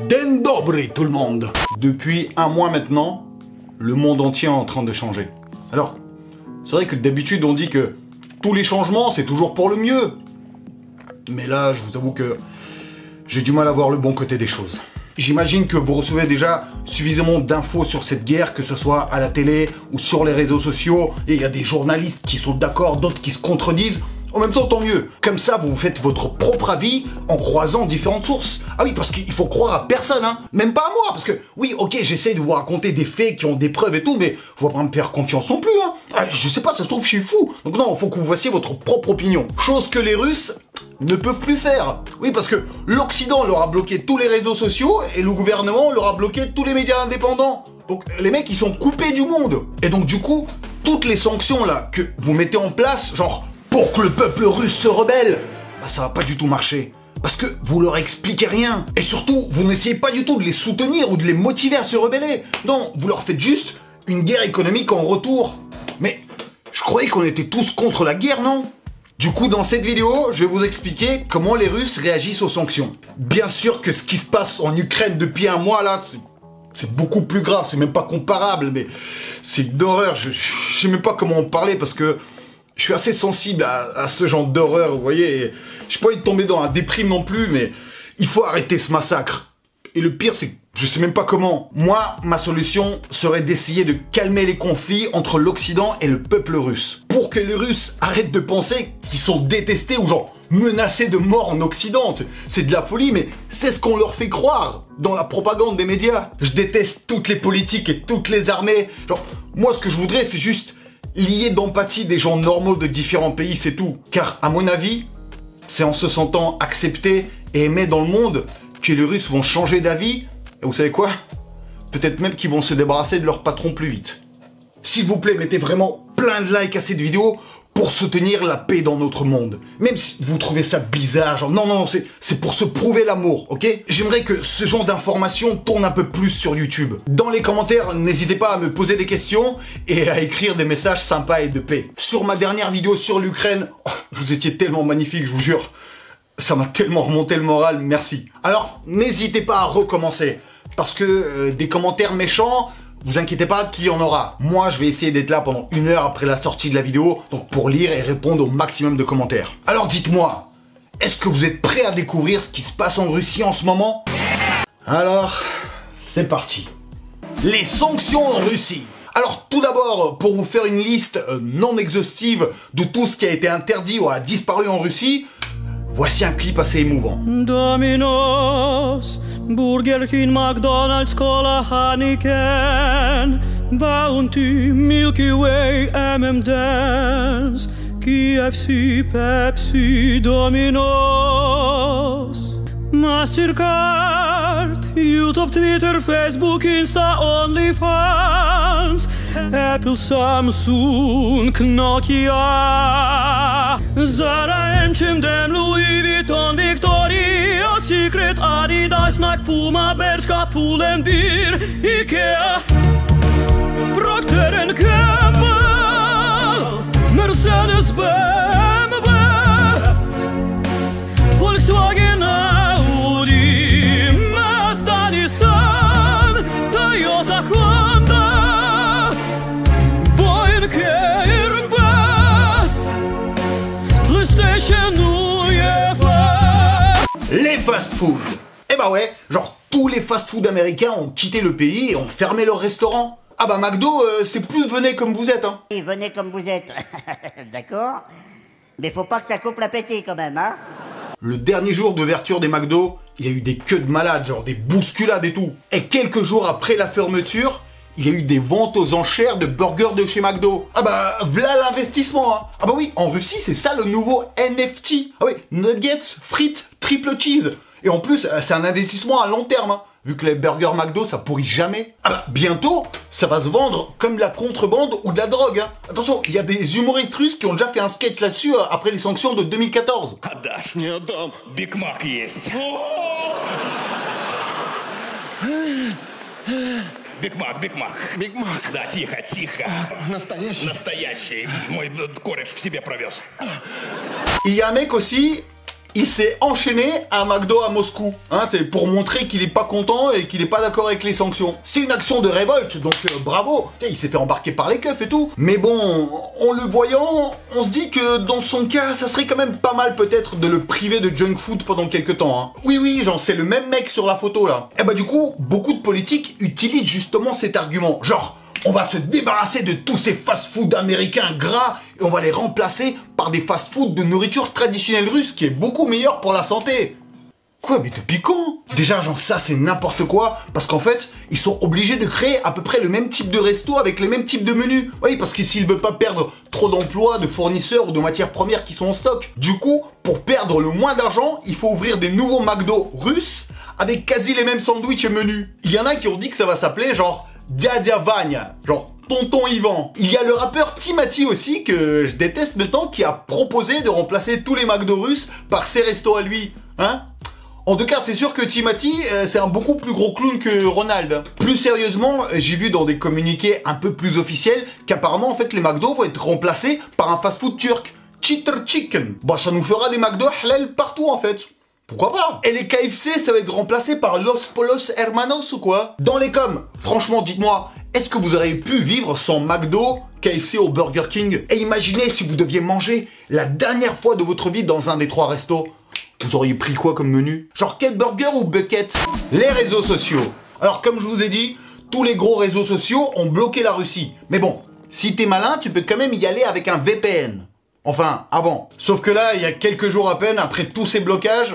Den dobry tout le monde. Depuis un mois maintenant, le monde entier est en train de changer. Alors, c'est vrai que d'habitude on dit que tous les changements c'est toujours pour le mieux. Mais là, je vous avoue que j'ai du mal à voir le bon côté des choses. J'imagine que vous recevez déjà suffisamment d'infos sur cette guerre, que ce soit à la télé ou sur les réseaux sociaux, et il y a des journalistes qui sont d'accord, d'autres qui se contredisent. En même temps, tant mieux. Comme ça, vous faites votre propre avis en croisant différentes sources. Ah oui, parce qu'il faut croire à personne, hein. Même pas à moi, parce que, oui, ok, j'essaie de vous raconter des faits qui ont des preuves et tout, mais faut pas me faire confiance non plus, hein. Ah, je sais pas, ça se trouve, je suis fou. Donc non, faut que vous fassiez votre propre opinion. Chose que les Russes ne peuvent plus faire. Oui, parce que l'Occident leur a bloqué tous les réseaux sociaux et le gouvernement leur a bloqué tous les médias indépendants. Donc les mecs, ils sont coupés du monde. Et donc du coup, toutes les sanctions là que vous mettez en place, genre pour que le peuple russe se rebelle, bah ça va pas du tout marcher. Parce que vous leur expliquez rien. Et surtout, vous n'essayez pas du tout de les soutenir ou de les motiver à se rebeller. Non, vous leur faites juste une guerre économique en retour. Mais je croyais qu'on était tous contre la guerre, non ? Du coup, dans cette vidéo, je vais vous expliquer comment les Russes réagissent aux sanctions. Bien sûr que ce qui se passe en Ukraine depuis un mois, là, c'est beaucoup plus grave, c'est même pas comparable, mais c'est une horreur. Je sais même pas comment en parler parce que je suis assez sensible à ce genre d'horreur, vous voyez. J'ai pas envie de tomber dans la déprime non plus, mais il faut arrêter ce massacre. Et le pire, c'est que je sais même pas comment. Moi, ma solution serait d'essayer de calmer les conflits entre l'Occident et le peuple russe. Pour que les Russes arrêtent de penser qu'ils sont détestés ou genre menacés de mort en Occident. C'est de la folie, mais c'est ce qu'on leur fait croire dans la propagande des médias. Je déteste toutes les politiques et toutes les armées. Genre, moi, ce que je voudrais, c'est juste lier d'empathie des gens normaux de différents pays, c'est tout. Car, à mon avis, c'est en se sentant acceptés et aimés dans le monde que les Russes vont changer d'avis. Et vous savez quoi? Peut-être même qu'ils vont se débarrasser de leur patron plus vite. S'il vous plaît, mettez vraiment plein de likes à cette vidéo pour soutenir la paix dans notre monde. Même si vous trouvez ça bizarre, genre non, c'est pour se prouver l'amour, ok? J'aimerais que ce genre d'informations tourne un peu plus sur YouTube. Dans les commentaires, n'hésitez pas à me poser des questions et à écrire des messages sympas et de paix. Sur ma dernière vidéo sur l'Ukraine, vous étiez tellement magnifique, je vous jure. Ça m'a tellement remonté le moral, merci. Alors, n'hésitez pas à recommencer. Parce que des commentaires méchants, vous inquiétez pas qu'il y en aura. Moi, je vais essayer d'être là pendant 1 heure après la sortie de la vidéo, donc pour lire et répondre au maximum de commentaires. Alors dites-moi, est-ce que vous êtes prêts à découvrir ce qui se passe en Russie en ce moment? Alors, c'est parti. Les sanctions en Russie. Alors tout d'abord, pour vous faire une liste non exhaustive de tout ce qui a été interdit ou a disparu en Russie, voici un clip assez émouvant. Domino's, Burger King, McDonald's, Cola, Heineken, Bounty, Milky Way, M&M's, KFC, Pepsi, Domino's, Mastercard, YouTube, Twitter, Facebook, Insta, OnlyFans, Apple, Samsung, Nokia, Zara, H&M, Louis Vuitton, Victoria's Secret, Adidas, Nike, Puma, Bershka, Pull&Bear, Ikea, Procter & Gamble, Mercedes, BMW, Volkswagen, Audi, Mazda, Nissan, Toyota, Honda, Boeing, Airbus, PlayStation, UEFA. Les fast-food. Eh bah ouais, genre tous les fast-food américains ont quitté le pays et ont fermé leurs restaurants. Ah bah McDo, c'est plus venez comme vous êtes, hein. Et venez comme vous êtes, d'accord? Mais faut pas que ça coupe l'appétit quand même, hein? Le dernier jour d'ouverture des McDo, il y a eu des queues de malades, genre des bousculades et tout. Et quelques jours après la fermeture, il y a eu des ventes aux enchères de burgers de chez McDo. Ah bah, voilà l'investissement, hein. Ah bah oui, en Russie, c'est ça le nouveau NFT. Ah oui, nuggets, frites, triple cheese. Et en plus, c'est un investissement à long terme, hein, vu que les burgers McDo, ça pourrit jamais. Ah bah, bientôt, ça va se vendre comme de la contrebande ou de la drogue, hein. Attention, il y a des humoristes russes qui ont déjà fait un sketch là-dessus après les sanctions de 2014. Отдашь мне дом, Биг Мак есть. Биг Мак. Биг Мак. Да, тихо. Настоящий? Настоящий. Мой кореш в себе провез. Il y a un mec aussi, il s'est enchaîné à un McDo à Moscou, hein, pour montrer qu'il est pas content et qu'il est pas d'accord avec les sanctions. C'est une action de révolte, donc bravo. Il s'est fait embarquer par les keufs et tout. Mais bon, en le voyant, on se dit que dans son cas, ça serait quand même pas mal peut-être de le priver de junk food pendant quelques temps. Hein. Oui, genre c'est le même mec sur la photo là. Et bah du coup, beaucoup de politiques utilisent justement cet argument, genre on va se débarrasser de tous ces fast-food américains gras et on va les remplacer par des fast-food de nourriture traditionnelle russe qui est beaucoup meilleure pour la santé. Quoi, mais depuis quand? Déjà, genre ça c'est n'importe quoi, parce qu'en fait, ils sont obligés de créer à peu près le même type de resto avec les mêmes types de menus. Oui, parce que s'ils veulent pas perdre trop d'emplois, de fournisseurs ou de matières premières qui sont en stock. Du coup, pour perdre le moins d'argent, il faut ouvrir des nouveaux McDo russes avec quasi les mêmes sandwichs et menus. Il y en a qui ont dit que ça va s'appeler genre Djadia Vanya, genre Tonton Ivan. Il y a le rappeur Timati aussi, que je déteste maintenant, qui a proposé de remplacer tous les McDo russes par ses restos à lui. Hein? En tout cas, c'est sûr que Timati, c'est un beaucoup plus gros clown que Ronald. Plus sérieusement, j'ai vu dans des communiqués un peu plus officiels qu'apparemment, en fait, les McDo vont être remplacés par un fast-food turc, Cheater Chicken. Bah, ça nous fera des McDo halal partout, en fait. Pourquoi pas? Et les KFC, ça va être remplacé par Los Polos Hermanos ou quoi? Dans les coms, franchement, dites-moi, est-ce que vous auriez pu vivre sans McDo, KFC ou Burger King? Et imaginez si vous deviez manger la dernière fois de votre vie dans un des trois restos. Vous auriez pris quoi comme menu? Genre quel burger ou bucket? Les réseaux sociaux. Alors comme je vous ai dit, tous les gros réseaux sociaux ont bloqué la Russie. Mais bon, si t'es malin, tu peux quand même y aller avec un VPN. Enfin, avant. Sauf que là, il y a quelques jours à peine, après tous ces blocages,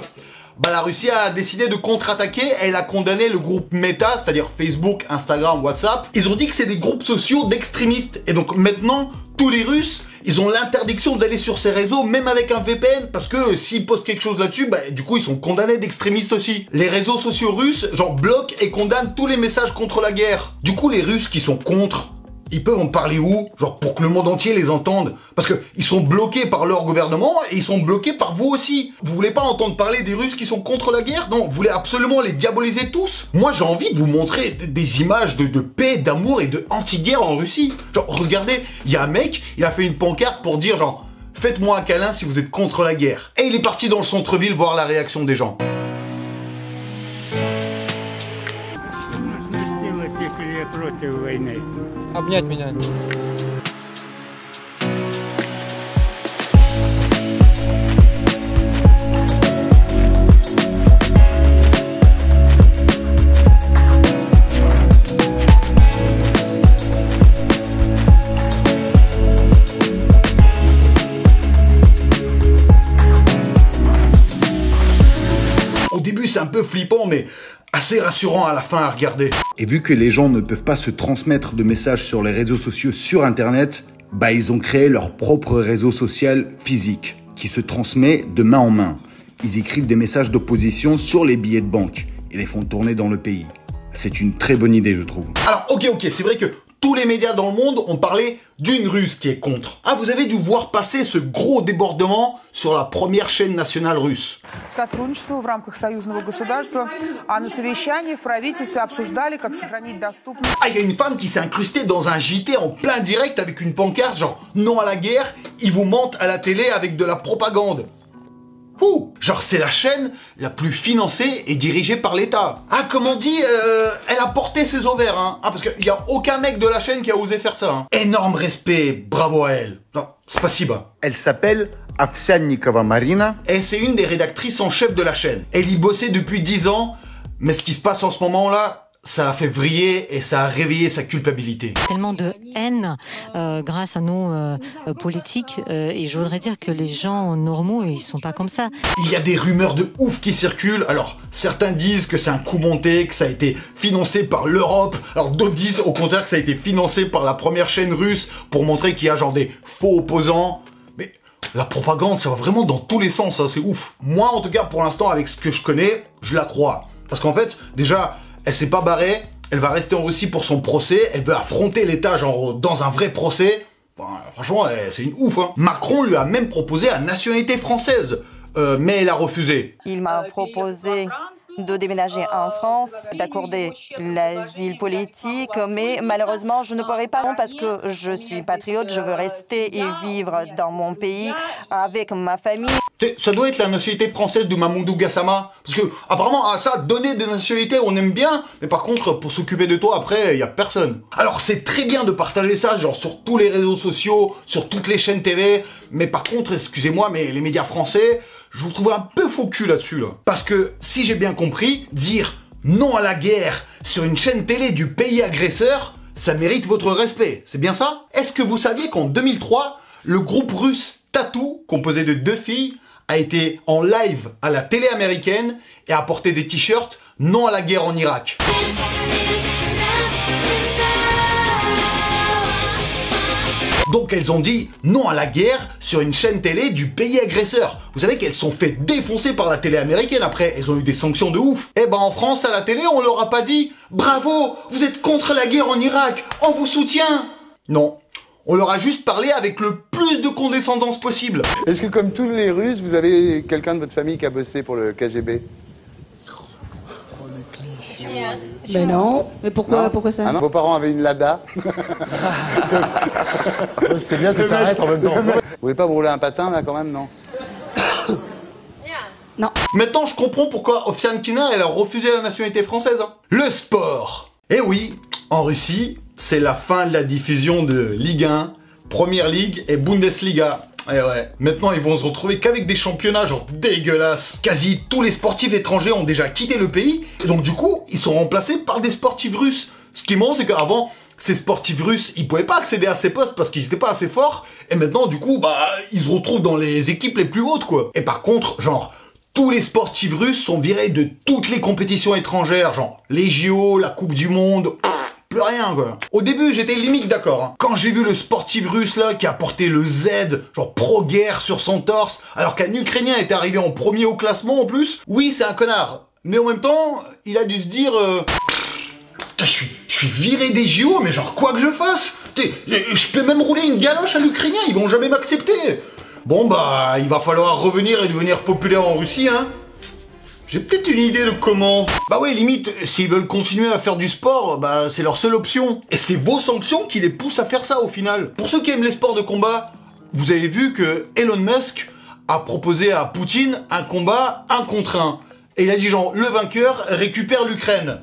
bah la Russie a décidé de contre-attaquer et elle a condamné le groupe Meta, c'est-à-dire Facebook, Instagram, WhatsApp. Ils ont dit que c'est des groupes sociaux d'extrémistes. Et donc maintenant, tous les Russes, ils ont l'interdiction d'aller sur ces réseaux, même avec un VPN, parce que s'ils postent quelque chose là-dessus, bah du coup ils sont condamnés d'extrémistes aussi. Les réseaux sociaux russes, genre, bloquent et condamnent tous les messages contre la guerre. Du coup, les Russes qui sont contre, ils peuvent en parler où? Genre pour que le monde entier les entende. Parce que ils sont bloqués par leur gouvernement et ils sont bloqués par vous aussi. Vous voulez pas entendre parler des Russes qui sont contre la guerre? Non, vous voulez absolument les diaboliser tous? Moi j'ai envie de vous montrer des images de paix, d'amour et de anti-guerre en Russie. Genre regardez, il y a un mec, il a fait une pancarte pour dire genre faites-moi un câlin si vous êtes contre la guerre. Et il est parti dans le centre-ville voir la réaction des gens. Обнять меня. Au début c'est un peu flippant mais assez rassurant à la fin à regarder. Et vu que les gens ne peuvent pas se transmettre de messages sur les réseaux sociaux sur internet, bah ils ont créé leur propre réseau social physique qui se transmet de main en main. Ils écrivent des messages d'opposition sur les billets de banque et les font tourner dans le pays. C'est une très bonne idée je trouve. Alors ok, c'est vrai que tous les médias dans le monde ont parlé d'une Russe qui est contre. Ah, vous avez dû voir passer ce gros débordement sur la première chaîne nationale russe. Сотрудничество в рамках союзного государства, а на совещании в правительстве обсуждали, как сохранить доступность. Ah, il y a une femme qui s'est incrustée dans un JT en plein direct avec une pancarte genre « Non à la guerre, ils vous mentent à la télé avec de la propagande ». Ouh, genre c'est la chaîne la plus financée et dirigée par l'État. Ah, comme on dit, elle a porté ses ovaires, hein. Ah, parce qu'il n'y a aucun mec de la chaîne qui a osé faire ça, hein. Énorme respect, bravo à elle. Genre, spasiba. Elle s'appelle Ovsyannikova Marina et c'est une des rédactrices en chef de la chaîne. Elle y bossait depuis 10 ans, mais ce qui se passe en ce moment-là, ça l'a fait vriller et ça a réveillé sa culpabilité. Tellement de haine grâce à nos politiques et je voudrais dire que les gens normaux, ils sont pas comme ça. Il y a des rumeurs de ouf qui circulent. Alors, certains disent que c'est un coup monté, que ça a été financé par l'Europe. Alors, d'autres disent au contraire que ça a été financé par la première chaîne russe pour montrer qu'il y a genre des faux opposants. Mais la propagande, ça va vraiment dans tous les sens, hein, c'est ouf. Moi, en tout cas, pour l'instant, avec ce que je connais, je la crois. Parce qu'en fait, déjà, elle s'est pas barrée, elle va rester en Russie pour son procès, elle veut affronter l'État genre dans un vrai procès. Bon, franchement, c'est une ouf, hein. Macron lui a même proposé la nationalité française, mais elle a refusé. Il m'a proposé de déménager en France, d'accorder l'asile politique, mais malheureusement, je ne pourrai pas parce que je suis patriote, je veux rester et vivre dans mon pays avec ma famille. Ça doit être la nationalité française de Mamoudou Gassama. Parce que, apparemment, ça, donner des nationalités, on aime bien. Mais par contre, pour s'occuper de toi, après, y a personne. Alors, c'est très bien de partager ça, genre, sur tous les réseaux sociaux, sur toutes les chaînes TV. Mais par contre, excusez-moi, mais les médias français, je vous trouve un peu faux cul là-dessus, là. Parce que, si j'ai bien compris, dire non à la guerre sur une chaîne télé du pays agresseur, ça mérite votre respect. C'est bien ça? Est-ce que vous saviez qu'en 2003, le groupe russe Tattoo, composé de 2 filles, a été en live à la télé américaine et a porté des t-shirts non à la guerre en Irak. Donc elles ont dit non à la guerre sur une chaîne télé du pays agresseur. Vous savez qu'elles sont fait défoncer par la télé américaine après, elles ont eu des sanctions de ouf. Eh ben en France, à la télé, on leur a pas dit « Bravo, vous êtes contre la guerre en Irak, on vous soutient !» Non. On leur a juste parlé avec le plus de condescendance possible. Est-ce que comme tous les Russes, vous avez quelqu'un de votre famille qui a bossé pour le KGB? Ben non. Mais pourquoi ça? Ah non, vos parents avaient une Lada. C'est bien que tu t'arrêtes en même temps. Vous voulez pas vous rouler un patin là quand même, non? Non. Maintenant, je comprends pourquoi Ovsiankina, elle a refusé la nationalité française. Hein. Le sport. Eh oui, en Russie, c'est la fin de la diffusion de Ligue 1, Première Ligue et Bundesliga. Et ouais, maintenant ils vont se retrouver qu'avec des championnats genre dégueulasses. Quasi tous les sportifs étrangers ont déjà quitté le pays, et donc du coup, ils sont remplacés par des sportifs russes. Ce qui est marrant, c'est qu'avant, ces sportifs russes, ils pouvaient pas accéder à ces postes parce qu'ils étaient pas assez forts, et maintenant, du coup, bah, ils se retrouvent dans les équipes les plus hautes, quoi. Et par contre, genre, tous les sportifs russes sont virés de toutes les compétitions étrangères, genre les JO, la Coupe du Monde, plus rien quoi. Au début j'étais limite d'accord. Hein. Quand j'ai vu le sportif russe là qui a porté le Z, genre pro-guerre sur son torse, alors qu'un Ukrainien était arrivé en premier au classement en plus, oui c'est un connard. Mais en même temps, il a dû se dire je suis viré des JO, mais genre quoi que je fasse, je peux même rouler une galoche à l'Ukrainien, ils vont jamais m'accepter. Bon bah, il va falloir revenir et devenir populaire en Russie, hein. J'ai peut-être une idée de comment. Bah ouais, limite, s'ils veulent continuer à faire du sport, bah c'est leur seule option. Et c'est vos sanctions qui les poussent à faire ça au final. Pour ceux qui aiment les sports de combat, vous avez vu que Elon Musk a proposé à Poutine un combat 1 contre 1. Et il a dit genre, le vainqueur récupère l'Ukraine.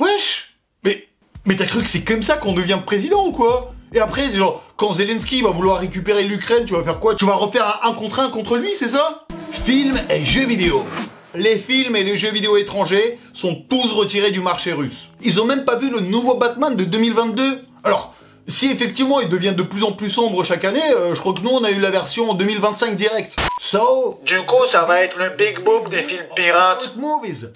Wesh, mais t'as cru que c'est comme ça qu'on devient président ou quoi? Et après, genre, quand Zelensky va vouloir récupérer l'Ukraine, tu vas faire quoi? Tu vas refaire un 1 contre 1 contre lui, c'est ça? Films et jeux vidéo. Les films et les jeux vidéo étrangers sont tous retirés du marché russe. Ils ont même pas vu le nouveau Batman de 2022. Alors, si effectivement il devient de plus en plus sombre chaque année, je crois que nous on a eu la version en 2025 direct. So, du coup ça va être le big boom des films pirates movies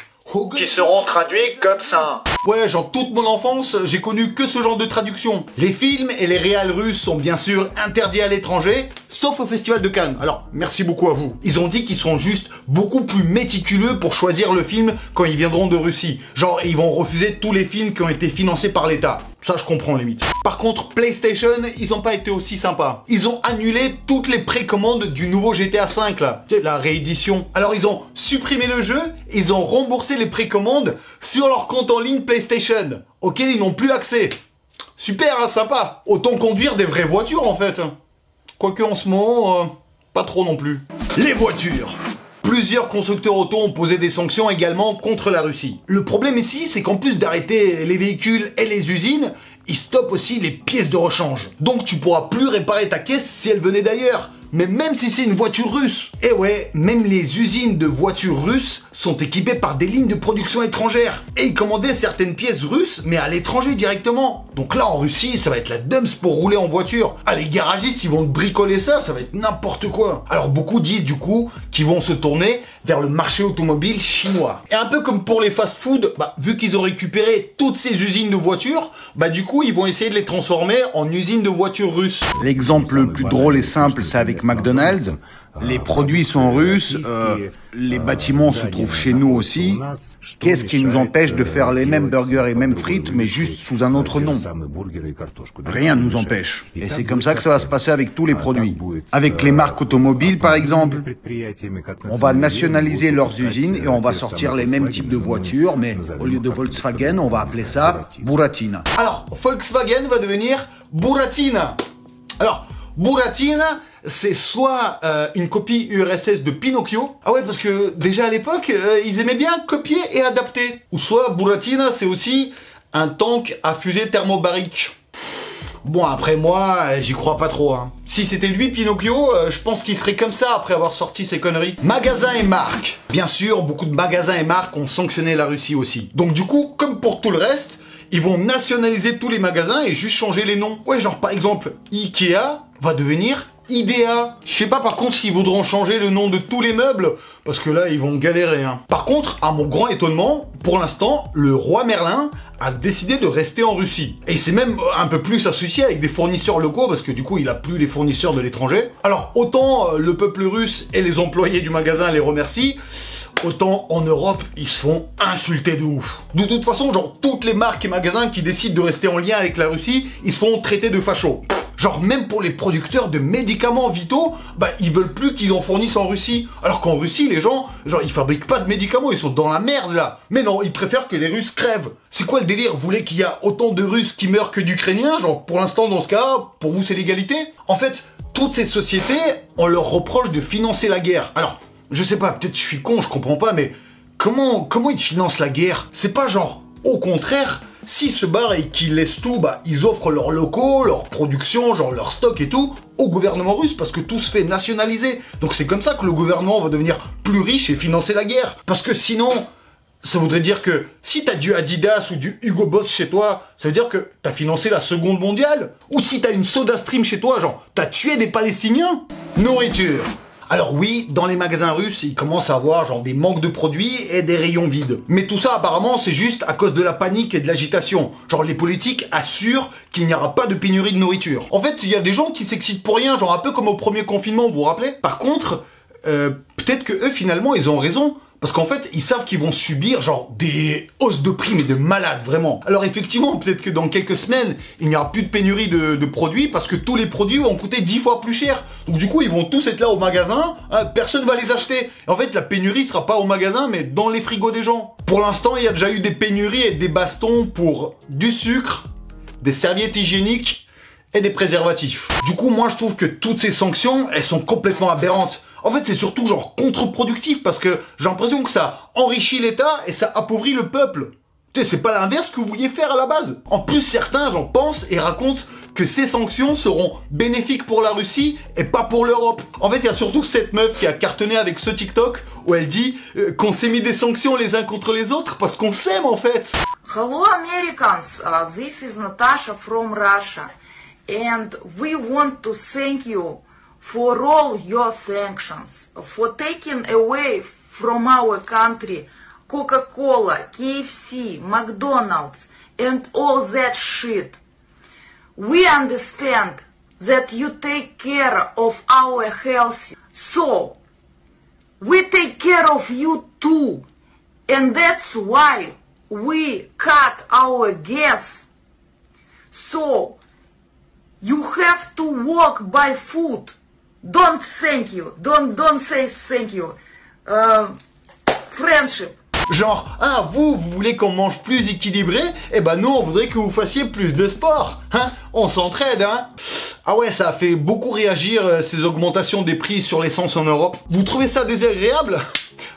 qui seront traduits comme ça. Ouais, genre toute mon enfance, j'ai connu que ce genre de traduction. Les films et les réals russes sont bien sûr interdits à l'étranger, sauf au Festival de Cannes. Alors, merci beaucoup à vous. Ils ont dit qu'ils sont juste beaucoup plus méticuleux pour choisir le film quand ils viendront de Russie. Genre, ils vont refuser tous les films qui ont été financés par l'État. Ça, je comprends limite. Par contre, PlayStation, ils ont pas été aussi sympas. Ils ont annulé toutes les précommandes du nouveau GTA V, là. Tu sais, la réédition. Alors, ils ont supprimé le jeu, ils ont remboursé les précommandes sur leur compte en ligne PlayStation, auquel ils n'ont plus accès. Super, hein, sympa. Autant conduire des vraies voitures, en fait. Quoique, en ce moment, pas trop non plus. Les voitures. Plusieurs constructeurs auto ont posé des sanctions également contre la Russie. Le problème ici, c'est qu'en plus d'arrêter les véhicules et les usines, ils stoppent aussi les pièces de rechange. Donc tu pourras plus réparer ta caisse si elle venait d'ailleurs. Mais même si c'est une voiture russe. Et ouais, même les usines de voitures russes sont équipées par des lignes de production étrangères. Et ils commandaient certaines pièces russes, mais à l'étranger directement. Donc là, en Russie, ça va être la dumps pour rouler en voiture. Ah, les garagistes, ils vont te bricoler ça, ça va être n'importe quoi. Alors beaucoup disent du coup qu'ils vont se tourner vers le marché automobile chinois. Et un peu comme pour les fast-food, bah, vu qu'ils ont récupéré toutes ces usines de voitures, bah du coup, ils vont essayer de les transformer en usines de voitures russes. L'exemple le plus drôle et simple, c'est avec avec McDonald's. Les produits sont russes, les bâtiments se trouvent chez nous aussi. Qu'est-ce qui nous empêche de faire les mêmes burgers et mêmes frites, mais juste sous un autre nom? Rien ne nous empêche. Et c'est comme ça que ça va se passer avec tous les produits. Avec les marques automobiles, par exemple, on va nationaliser leurs usines et on va sortir les mêmes types de voitures, mais au lieu de Volkswagen, on va appeler ça Buratina. Alors, Volkswagen va devenir Buratina. Alors, Buratina, c'est soit une copie URSS de Pinocchio. Ah ouais, parce que déjà à l'époque, ils aimaient bien copier et adapter. Ou soit Buratina, c'est aussi un tank à fusée thermobarique. Bon, après moi, j'y crois pas trop. Hein. Si c'était lui, Pinocchio, je pense qu'il serait comme ça après avoir sorti ses conneries. Magasins et marques. Bien sûr, beaucoup de magasins et marques ont sanctionné la Russie aussi. Donc du coup, comme pour tout le reste, ils vont nationaliser tous les magasins et juste changer les noms. Ouais, genre par exemple, Ikea va devenir Idea. Je sais pas par contre s'ils voudront changer le nom de tous les meubles, parce que là, ils vont galérer. Hein. Par contre, à mon grand étonnement, pour l'instant, le roi Merlin a décidé de rester en Russie. Et il s'est même un peu plus associé avec des fournisseurs locaux, parce que du coup, il a plus les fournisseurs de l'étranger. Alors, autant le peuple russe et les employés du magasin les remercient, autant en Europe, ils se font insulter de ouf. De toute façon, genre, toutes les marques et magasins qui décident de rester en lien avec la Russie, ils se font traiter de fachos. Genre, même pour les producteurs de médicaments vitaux, bah, ils veulent plus qu'ils en fournissent en Russie. Alors qu'en Russie, les gens, genre, ils fabriquent pas de médicaments, ils sont dans la merde, là. Mais non, ils préfèrent que les Russes crèvent. C'est quoi le délire? Vous voulez qu'il y a autant de Russes qui meurent que d'Ukrainiens? Genre, pour l'instant, dans ce cas, pour vous, c'est l'égalité? En fait, toutes ces sociétés, on leur reproche de financer la guerre. Alors, je sais pas, peut-être je suis con, je comprends pas, mais comment ils financent la guerre? C'est pas genre, au contraire, s'ils se barrent et qu'ils laissent tout, bah, ils offrent leurs locaux, leur production, genre leur stock et tout, au gouvernement russe, parce que tout se fait nationaliser. Donc c'est comme ça que le gouvernement va devenir plus riche et financer la guerre. Parce que sinon, ça voudrait dire que si t'as du Adidas ou du Hugo Boss chez toi, ça veut dire que t'as financé la Seconde Mondiale. Ou si t'as une SodaStream chez toi, genre, t'as tué des Palestiniens. Nourriture. Alors oui, dans les magasins russes, ils commencent à avoir genre des manques de produits et des rayons vides. Mais tout ça, apparemment, c'est juste à cause de la panique et de l'agitation. Genre les politiques assurent qu'il n'y aura pas de pénurie de nourriture. En fait, il y a des gens qui s'excitent pour rien, genre un peu comme au premier confinement, vous vous rappelez? Par contre, peut-être que eux, finalement, ils ont raison. Parce qu'en fait, ils savent qu'ils vont subir genre des hausses de prix, mais de malades, vraiment. Alors effectivement, peut-être que dans quelques semaines, il n'y aura plus de pénurie de produits parce que tous les produits vont coûter 10 fois plus cher. Donc du coup, ils vont tous être là au magasin, hein, personne va les acheter. Et en fait, la pénurie sera pas au magasin, mais dans les frigos des gens. Pour l'instant, il y a déjà eu des pénuries et des bastons pour du sucre, des serviettes hygiéniques et des préservatifs. Du coup, moi, je trouve que toutes ces sanctions, elles sont complètement aberrantes. En fait, c'est surtout genre contre-productif parce que j'ai l'impression que ça enrichit l'État et ça appauvrit le peuple. Tu sais, c'est pas l'inverse que vous vouliez faire à la base. En plus, certains j'en pensent et racontent que ces sanctions seront bénéfiques pour la Russie et pas pour l'Europe. En fait, il y a surtout cette meuf qui a cartonné avec ce TikTok où elle dit qu'on s'est mis des sanctions les uns contre les autres parce qu'on s'aime en fait. Hello Americans, this is Natasha from Russia and we want to thank you for all your sanctions, for taking away from our country Coca-Cola, KFC, McDonald's, and all that shit. We understand that you take care of our health, so we take care of you too. And that's why we cut our gas. So you have to walk by foot. Don't thank you. Don't say thank you. Friendship. Genre, ah, vous voulez qu'on mange plus équilibré? Eh ben nous, on voudrait que vous fassiez plus de sport. Hein? On s'entraide, hein? Ah ouais, ça a fait beaucoup réagir ces augmentations des prix sur l'essence en Europe. Vous trouvez ça désagréable?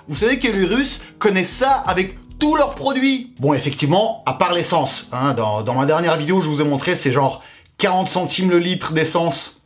Vous savez que les Russes connaissent ça avec tous leurs produits. Bon, effectivement, à part l'essence. Hein, dans ma dernière vidéo, je vous ai montré, c'est genre 40 centimes le litre d'essence.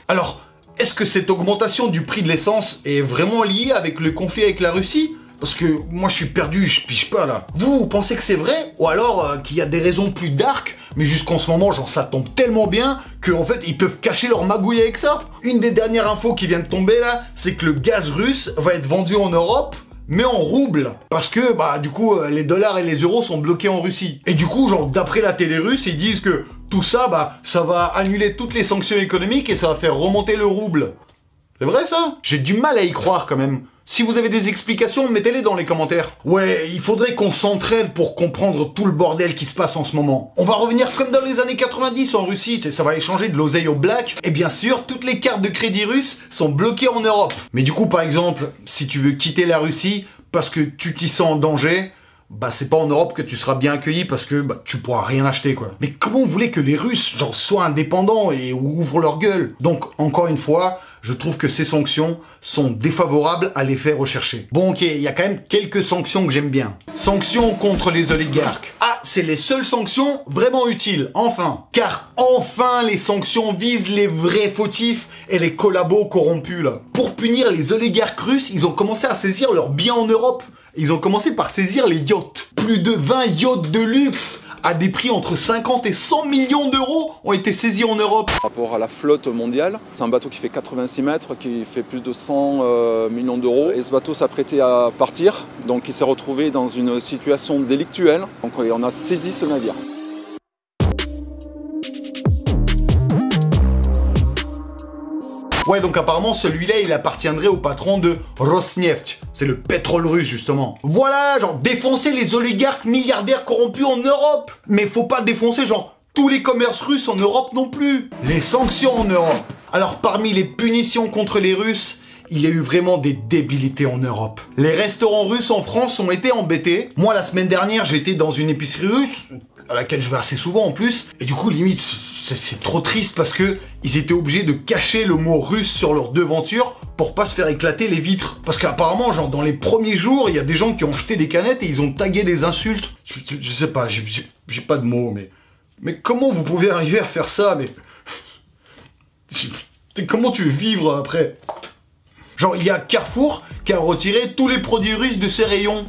Alors, est-ce que cette augmentation du prix de l'essence est vraiment liée avec le conflit avec la Russie? Parce que moi je suis perdu, je pige pas là. Vous pensez que c'est vrai? Ou alors qu'il y a des raisons plus dark, mais jusqu'en ce moment, genre ça tombe tellement bien qu'en fait ils peuvent cacher leur magouille avec ça? Une des dernières infos qui vient de tomber là, c'est que le gaz russe va être vendu en Europe, mais en roubles. Parce que, bah, du coup, les dollars et les euros sont bloqués en Russie. Et du coup, genre, d'après la télé russe, ils disent que tout ça, bah, ça va annuler toutes les sanctions économiques et ça va faire remonter le rouble. C'est vrai ça? J'ai du mal à y croire quand même. Si vous avez des explications, mettez-les dans les commentaires. Ouais, il faudrait qu'on s'entraide pour comprendre tout le bordel qui se passe en ce moment. On va revenir comme dans les années 90 en Russie, ça va échanger de l'oseille au black. Et bien sûr, toutes les cartes de crédit russes sont bloquées en Europe. Mais du coup, par exemple, si tu veux quitter la Russie parce que tu t'y sens en danger, bah c'est pas en Europe que tu seras bien accueilli parce que bah, tu pourras rien acheter quoi. Mais comment vous voulez que les Russes genre, soient indépendants et ouvrent leur gueule? Donc encore une fois, je trouve que ces sanctions sont défavorables à l'effet recherché. Bon ok, il y a quand même quelques sanctions que j'aime bien. Sanctions contre les oligarques. Ah, c'est les seules sanctions vraiment utiles, enfin. Car enfin les sanctions visent les vrais fautifs et les collabos corrompus là. Pour punir les oligarques russes, ils ont commencé à saisir leurs biens en Europe. Ils ont commencé par saisir les yachts. Plus de 20 yachts de luxe à des prix entre 50 et 100 millions d'euros ont été saisis en Europe. Par rapport à la flotte mondiale, c'est un bateau qui fait 86 mètres, qui fait plus de 100 millions d'euros. Et ce bateau s'apprêtait à partir, donc il s'est retrouvé dans une situation délictuelle. Donc on a saisi ce navire. Ouais, donc apparemment, celui-là, il appartiendrait au patron de Rosneft. C'est le pétrole russe, justement. Voilà, genre, défoncer les oligarques milliardaires corrompus en Europe. Mais faut pas défoncer, genre, tous les commerces russes en Europe non plus. Les sanctions en Europe. Alors, parmi les punitions contre les Russes, il y a eu vraiment des débilités en Europe. Les restaurants russes en France ont été embêtés. Moi, la semaine dernière, j'étais dans une épicerie russe, à laquelle je vais assez souvent en plus. Et du coup, limite, c'est trop triste parce que ils étaient obligés de cacher le mot russe sur leur devanture pour pas se faire éclater les vitres. Parce qu'apparemment, genre, dans les premiers jours, il y a des gens qui ont jeté des canettes et ils ont tagué des insultes. Je sais pas, j'ai pas de mots, mais comment vous pouvez arriver à faire ça, mais... Comment tu veux vivre après? Genre, il y a Carrefour qui a retiré tous les produits russes de ses rayons.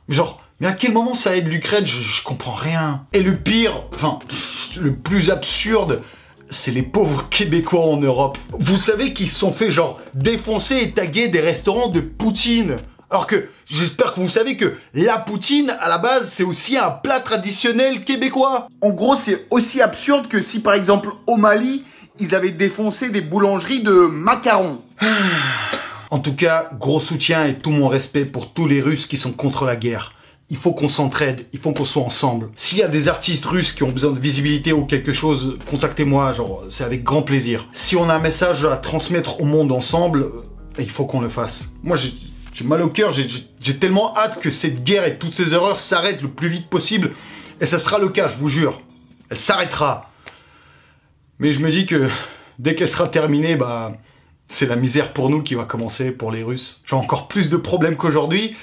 Genre, mais à quel moment ça aide l'Ukraine? Je comprends rien. Et le pire, enfin, le plus absurde, c'est les pauvres Québécois en Europe. Vous savez qu'ils se sont fait, genre, défoncer et taguer des restaurants de poutine. Alors que, j'espère que vous savez que la poutine, à la base, c'est aussi un plat traditionnel québécois. En gros, c'est aussi absurde que si, par exemple, au Mali, ils avaient défoncé des boulangeries de macarons. En tout cas, gros soutien et tout mon respect pour tous les Russes qui sont contre la guerre. Il faut qu'on s'entraide, il faut qu'on soit ensemble. S'il y a des artistes russes qui ont besoin de visibilité ou quelque chose, contactez-moi, genre, c'est avec grand plaisir. Si on a un message à transmettre au monde ensemble, il faut qu'on le fasse. Moi, j'ai mal au cœur, j'ai tellement hâte que cette guerre et toutes ces erreurs s'arrêtent le plus vite possible. Et ça sera le cas, je vous jure. Elle s'arrêtera. Mais je me dis que dès qu'elle sera terminée, bah... c'est la misère pour nous qui va commencer, pour les Russes. J'ai encore plus de problèmes qu'aujourd'hui,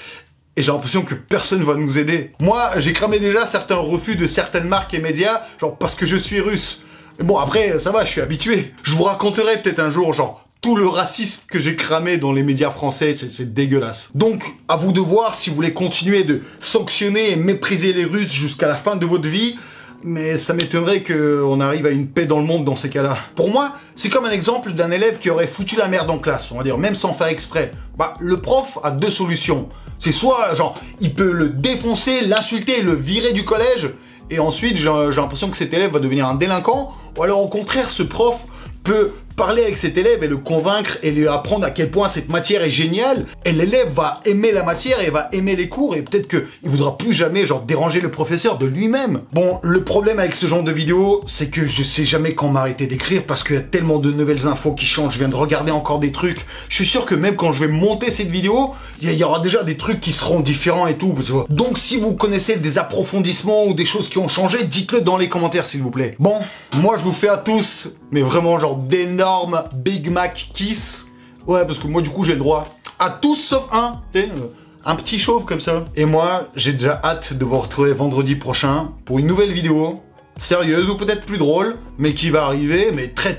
et j'ai l'impression que personne va nous aider. Moi, j'ai cramé déjà certains refus de certaines marques et médias, genre parce que je suis russe. Mais bon, après, ça va, je suis habitué. Je vous raconterai peut-être un jour, genre, tout le racisme que j'ai cramé dans les médias français, c'est dégueulasse. Donc, à vous de voir si vous voulez continuer de sanctionner et mépriser les Russes jusqu'à la fin de votre vie, mais ça m'étonnerait qu'on arrive à une paix dans le monde dans ces cas-là. Pour moi, c'est comme un exemple d'un élève qui aurait foutu la merde en classe, on va dire, même sans faire exprès. Bah, le prof a deux solutions. C'est soit, genre, il peut le défoncer, l'insulter et le virer du collège, et ensuite, j'ai l'impression que cet élève va devenir un délinquant, ou alors au contraire, ce prof peut parler avec cet élève et le convaincre et lui apprendre à quel point cette matière est géniale, et l'élève va aimer la matière et va aimer les cours, et peut-être qu'il voudra plus jamais genre déranger le professeur de lui-même. Bon, le problème avec ce genre de vidéo, c'est que je sais jamais quand m'arrêter d'écrire parce qu'il y a tellement de nouvelles infos qui changent, je viens de regarder encore des trucs, je suis sûr que même quand je vais monter cette vidéo, il y aura déjà des trucs qui seront différents et tout. Donc si vous connaissez des approfondissements ou des choses qui ont changé, dites-le dans les commentaires s'il vous plaît. Bon, moi je vous fais à tous, mais vraiment genre d'énormes Big Mac kiss. Ouais, parce que moi du coup j'ai le droit à tous sauf un, un petit chauve comme ça. Et moi j'ai déjà hâte de vous retrouver vendredi prochain pour une nouvelle vidéo sérieuse ou peut-être plus drôle, mais qui va arriver, mais très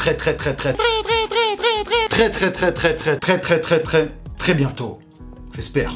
bientôt, j'espère.